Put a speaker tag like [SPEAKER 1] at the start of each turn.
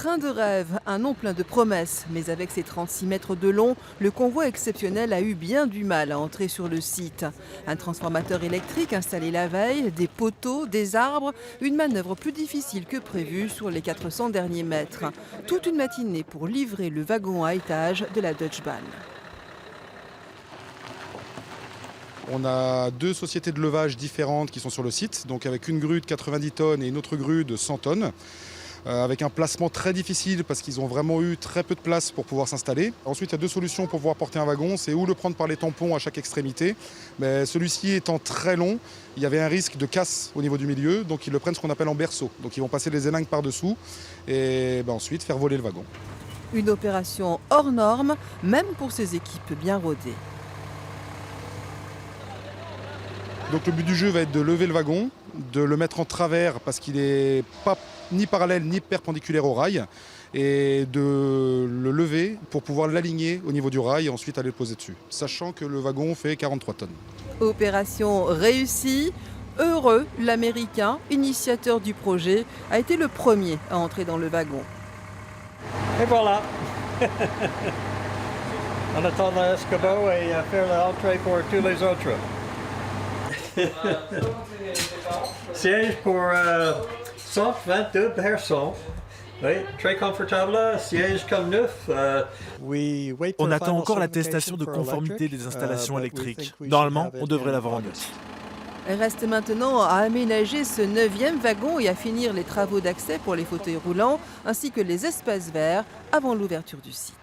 [SPEAKER 1] train de rêve, un nom plein de promesses. Mais avec ses 36 mètres de long, le convoi exceptionnel a eu bien du mal à entrer sur le site. Un transformateur électrique installé la veille, des poteaux, des arbres, une manœuvre plus difficile que prévue sur les 400 derniers mètres. Toute une matinée pour livrer le wagon à étage de la Deutsche Bahn.
[SPEAKER 2] On a deux sociétés de levage différentes qui sont sur le site, donc avec une grue de 90 tonnes et une autre grue de 100 tonnes. Avec un placement très difficile parce qu'ils ont vraiment eu très peu de place pour pouvoir s'installer. Ensuite, il y a deux solutions pour pouvoir porter un wagon, c'est ou le prendre par les tampons à chaque extrémité, mais celui-ci étant très long, il y avait un risque de casse au niveau du milieu, donc ils le prennent ce qu'on appelle en berceau. Donc ils vont passer les élingues par-dessous et ensuite faire voler le wagon.
[SPEAKER 1] Une opération hors norme, même pour ces équipes bien rodées.
[SPEAKER 2] Donc le but du jeu va être de lever le wagon, de le mettre en travers parce qu'il n'est pas ni parallèle ni perpendiculaire au rail, et de le lever pour pouvoir l'aligner au niveau du rail et ensuite aller le poser dessus, sachant que le wagon fait 43 tonnes.
[SPEAKER 1] Opération réussie. Heureux, l'Américain, initiateur du projet, a été le premier à entrer dans le wagon.
[SPEAKER 3] Et voilà. On attend l'escabeau et faire l'entrée pour tous les autres. Siège pour 122 personnes. Oui, très confortable, siège comme neuf.
[SPEAKER 4] On attend encore l'attestation de conformité des installations électriques. Normalement, on devrait l'avoir en août.
[SPEAKER 1] Il reste maintenant à aménager ce 9e wagon et à finir les travaux d'accès pour les fauteuils roulants ainsi que les espaces verts avant l'ouverture du site.